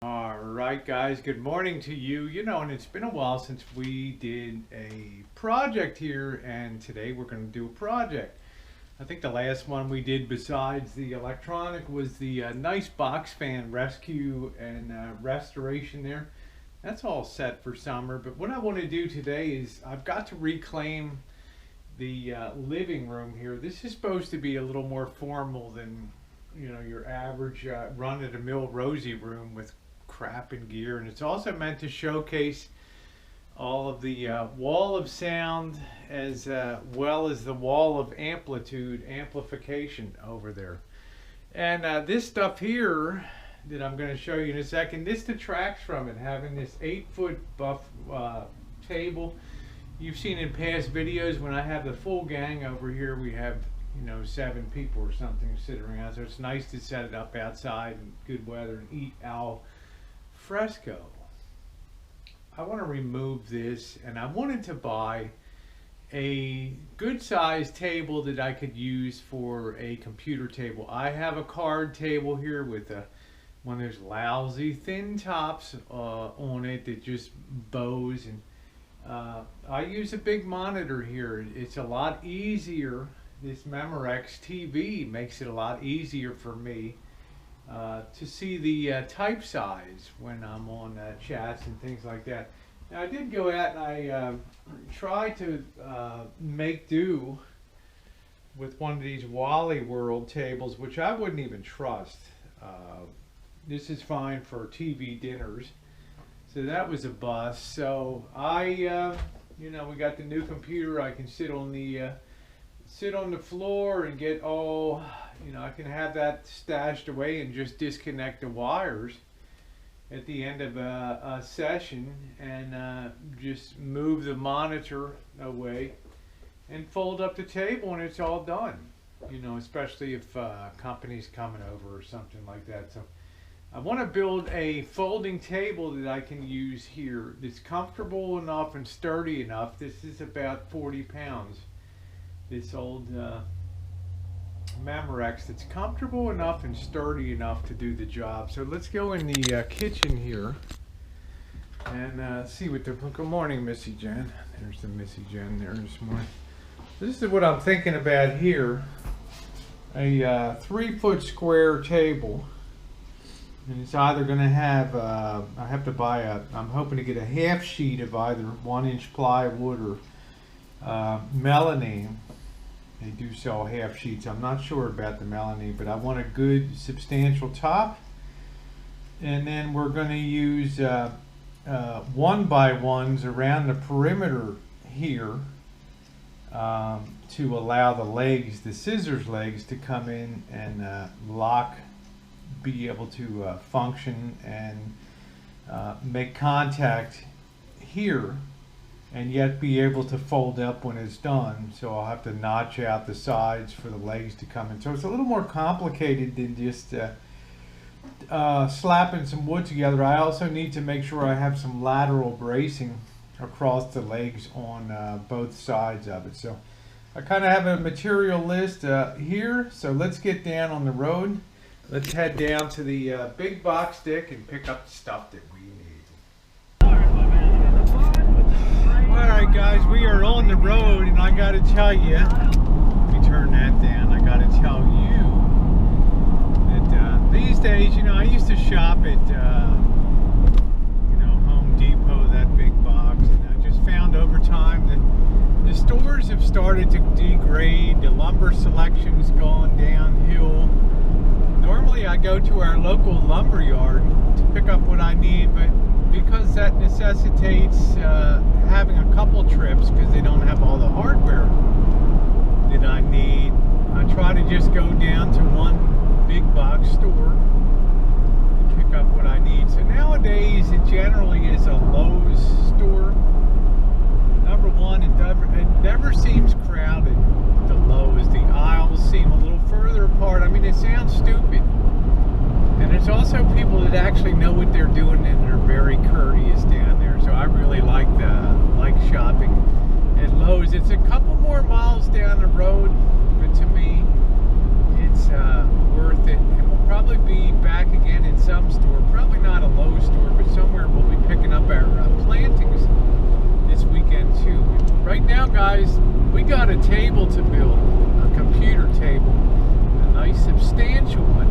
All right, guys, good morning to you. And it's been a while since we did a project here, and today we're going to do a project. I think the last one we did besides the electronic was the nice box fan rescue and restoration there. That's all set for summer, but what I want to do today is I've got to reclaim the living room here. This is supposed to be a little more formal than your average run-of-the-mill rosy room with crap and gear, and it's also meant to showcase all of the wall of sound as well as the wall of amplification over there. And this stuff here that I'm going to show you in a second, this detracts from it, having this 8-foot buff table. You've seen in past videos when I have the full gang over here, we have 7 people or something sitting around, so it's nice to set it up outside in good weather and eat al fresco. I want to remove this, and I wanted to buy a good sized table that I could use for a computer table. I have a card table here with one of those lousy thin tops on it that just bows, and I use a big monitor here. It's a lot easier. This Memorex TV makes it a lot easier for me to see the type size when I'm on chats and things like that. Now, I did go out and I tried to make do with one of these Wally World tables, which I wouldn't even trust. This is fine for TV dinners, so that was a bust. So I, we got the new computer. I can sit on the floor and get all, I can have that stashed away and just disconnect the wires at the end of a session and just move the monitor away and fold up the table, and it's all done, especially if company's coming over or something like that. So I want to build a folding table that I can use here that's comfortable enough and sturdy enough. This is about 40 pounds. This old Memorex that's comfortable enough and sturdy enough to do the job. So let's go in the kitchen here and see what the... Good morning, Missy Jen. There's the Missy Jen there this morning. This is what I'm thinking about here. A 3-foot square table. And it's either going to have, I have to buy I'm hoping to get a half sheet of either 1-inch plywood or melamine. They do sell half sheets. I'm not sure about the melamine, but I want a good substantial top. And then we're going to use 1x1s around the perimeter here to allow the legs, the scissors legs, to come in and be able to function and make contact here, and yet be able to fold up when it's done. So I'll have to notch out the sides for the legs to come in. So it's a little more complicated than just slapping some wood together. I also need to make sure I have some lateral bracing across the legs on both sides of it. So I kind of have a material list here. So let's get down on the road. Let's head down to the big box stick and pick up the stuff that we need. Alright guys, we are on the road, and I gotta tell you, let me turn that down, I gotta tell you that these days, I used to shop at Home Depot, that big box, and I just found over time that the stores have started to degrade, the lumber selection's gone downhill. Normally I go to our local lumber yard to pick up what I need, but because that necessitates having a couple trips because they don't have all the hardware that I need, I try to just go down to one big box store and pick up what I need. So nowadays it generally is a Lowe's store. Number one, it never seems crowded. The Lowe's, the aisles seem a little further apart. I mean, it sounds stupid. And there's also people that actually know what they're doing, and they're very courteous down there. So I really like shopping at Lowe's. It's a couple more miles down the road, but to me, it's worth it. And we'll probably be back again in some store. Probably not a Lowe's guys, we got a table to build, a computer table, a nice substantial one.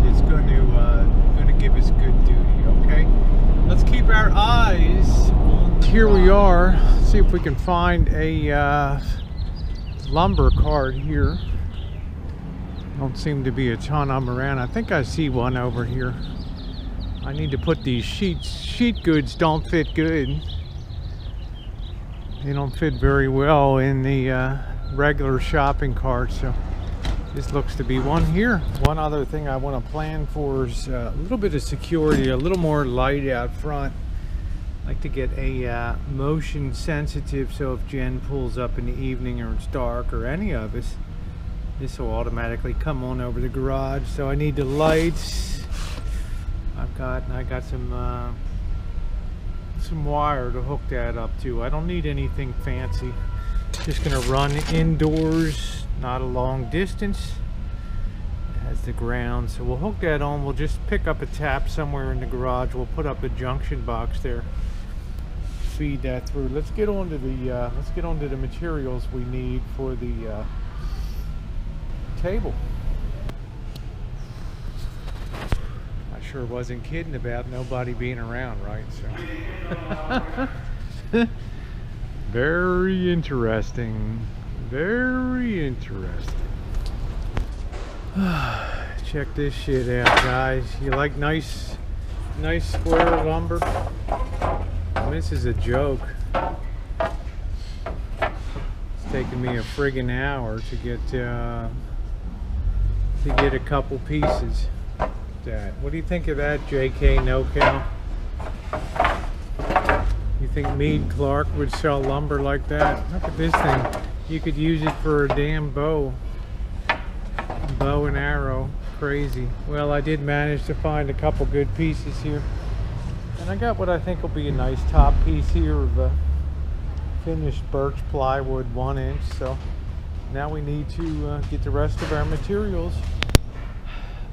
It's going to give us good duty. Okay, let's keep our eyes on the Here we are. See if we can find a lumber cart here. Don't seem to be a ton of them around. I think I see one over here. I need to put these sheet goods don't fit good. They don't fit very well in the regular shopping cart, so this looks to be one here. One other thing I want to plan for is a little bit of security, a little more light out front. I like to get a motion sensitive, so if Jen pulls up in the evening or it's dark or any of us, this will automatically come on over the garage. So I need the lights. I got some wire to hook that up to. I don't need anything fancy. Just gonna run indoors, not a long distance. It has the ground, so we'll hook that on. We'll just pick up a tap somewhere in the garage. We'll put up a junction box there. Feed that through. Let's get onto the materials we need for the table. I sure wasn't kidding about nobody being around, right? So very interesting. Very interesting. Check this shit out, guys. You like nice square lumber? This is a joke. It's taken me a friggin' hour to get a couple pieces. What do you think of that, JK NoCal? You think Meade Clark would sell lumber like that? Look at this thing. You could use it for a damn bow and arrow. Crazy. Well, I did manage to find a couple good pieces here. And I got what I think will be a nice top piece here of a finished birch plywood 1 inch. So now we need to get the rest of our materials.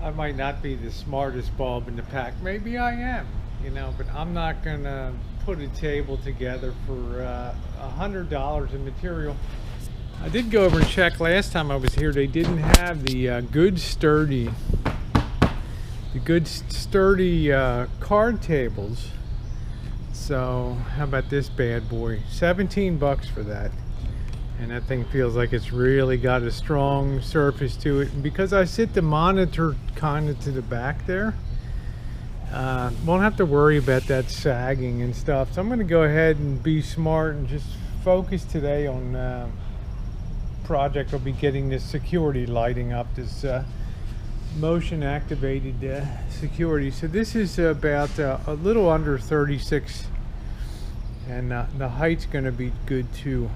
I might not be the smartest bulb in the pack. Maybe I am, you know, but I'm not gonna put a table together for $100 in material. I did go over and check last time I was here. They didn't have the good sturdy card tables. So how about this bad boy? 17 bucks for that. And that thing feels like it's really got a strong surface to it. And because I sit the monitor kind of to the back there, won't have to worry about that sagging and stuff. So I'm going to go ahead and be smart and just focus today on project. I'll be getting this security lighting up, this motion activated security. So this is about a little under 36, and the height's going to be good too.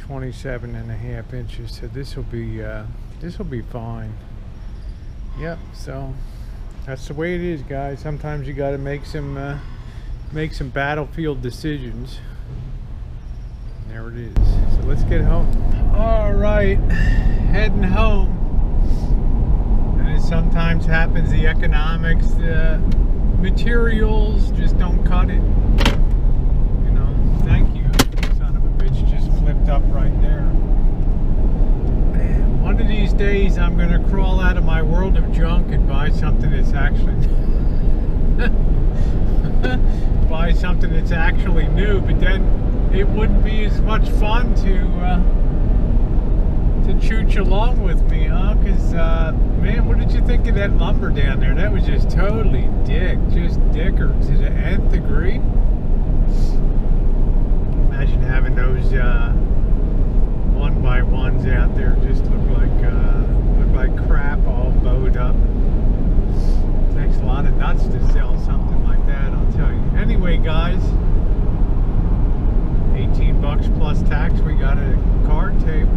27.5 inches, so this will be fine. Yep, so that's the way it is, guys. Sometimes you got to make some battlefield decisions. There it is. So let's get home. All right, heading home. And it sometimes happens, the economics, the materials just don't cut it. You know, thank you. Flipped up right there. Man, one of these days I'm gonna crawl out of my world of junk and buy something that's actually new, but then it wouldn't be as much fun to chooch along with me, huh? Because man, what did you think of that lumber down there? That was just totally just dicker to the nth degree. Imagine having those 1x1s out there just look like crap, all bowed up. Takes a lot of nuts to sell something like that, I'll tell you. Anyway, guys, 18 bucks plus tax. We got a card table,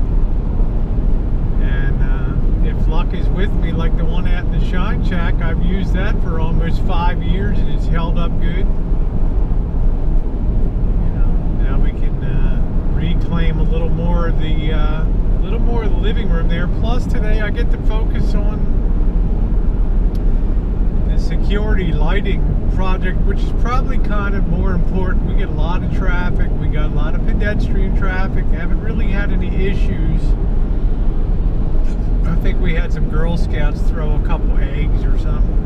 and if luck is with me, like the one out in the Shine Shack, I've used that for almost 5 years and it's held up good. Reclaim a little more of the living room there. Plus today I get to focus on the security lighting project, which is probably kind of more important. We get a lot of traffic. We got a lot of pedestrian traffic. Haven't really had any issues. I think we had some Girl Scouts throw a couple eggs or something.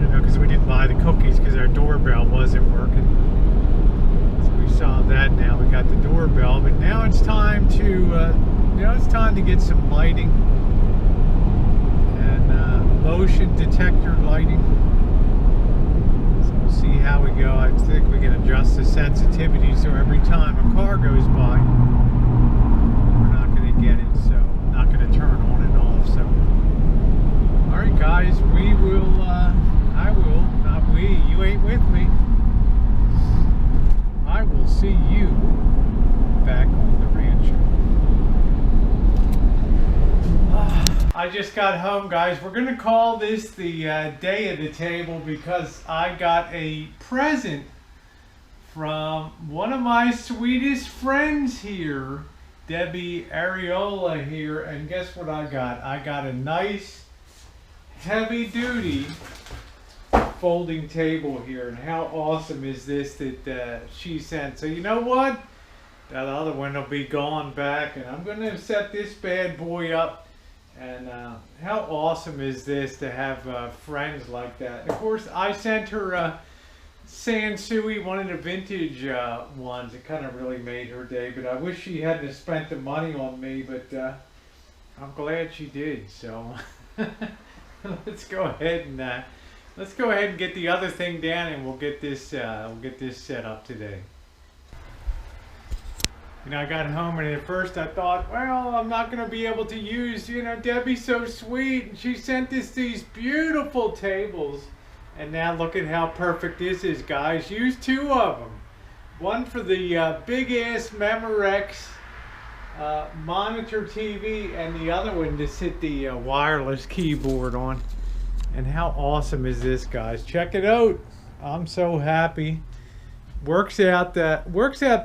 You know, because we didn't buy the cookies because our doorbell wasn't working. So we saw that now. We got the doorbell, but now it's time to, get some lighting and motion detector lighting. So we'll see how we go. I think we can adjust the sensitivity so every time a car goes by, we're not going to get it. So not going to turn on and off. So, all right, guys, we will. I will, not we. You ain't with me. I will see you back on the ranch. I just got home, guys. We're gonna call this the day at the table because I got a present from one of my sweetest friends here, Debi Arreola here, and guess what I got? I got a nice heavy duty folding table here, and how awesome is this that she sent? So you know what? That other one will be gone back, and I'm gonna set this bad boy up. And how awesome is this to have friends like that? And of course, I sent her Sansui, one of the vintage ones. It kind of really made her day, but I wish she hadn't spent the money on me, but I'm glad she did. So let's go ahead and get the other thing down, and we'll get this set up today. You know, I got home, and at first I thought, well, I'm not going to be able to use, Debbie's so sweet, and she sent us these beautiful tables. And now look at how perfect this is, guys. Use two of them. One for the big-ass Memorex monitor TV, and the other one to sit the wireless keyboard on. And how awesome is this, guys? Check it out. I'm so happy. Works out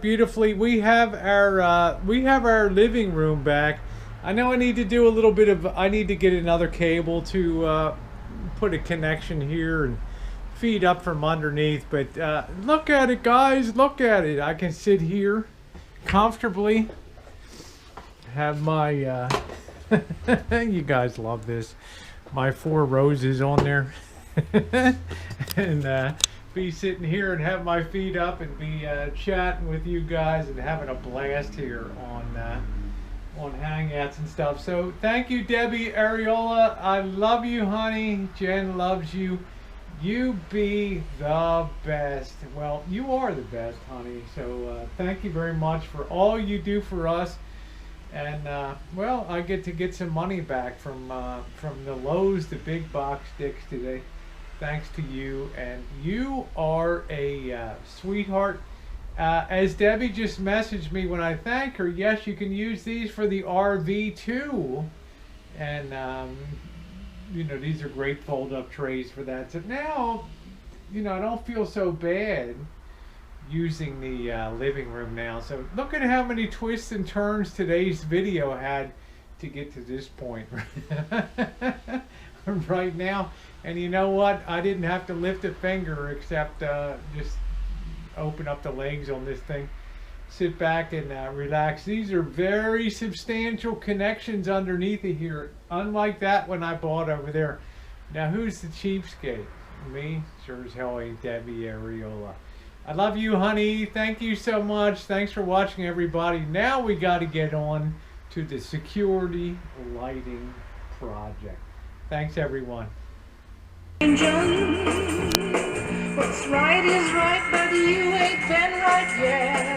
beautifully. We have our living room back. I know I need to do a little bit of. I need to get another cable to put a connection here and feed up from underneath. But look at it, guys. Look at it. I can sit here comfortably. Have my. You guys love this. My 4 roses on there, and. Be sitting here and have my feet up and be chatting with you guys and having a blast here on Hangouts and stuff. So thank you, Debi Arreola. I love you, honey. Jen loves you. You be the best. Well, you are the best, honey. So thank you very much for all you do for us. And well, I get to get some money back from the Lowe's, the big box sticks today. Thanks to you, and you are a sweetheart. As Debbie just messaged me when I thank her, yes, you can use these for the RV too. And these are great fold-up trays for that. So now, I don't feel so bad using the living room now. So look at how many twists and turns today's video had to get to this point right now. And you know what? I didn't have to lift a finger except just open up the legs on this thing. Sit back and relax. These are very substantial connections underneath it here. Unlike that one I bought over there. Now who's the cheapskate? Me? Sure as hell ain't Debi Arreola. I love you, honey. Thank you so much. Thanks for watching, everybody. Now we got to get on to the security lighting project. Thanks, everyone. What's right is right, but you ain't been right yet.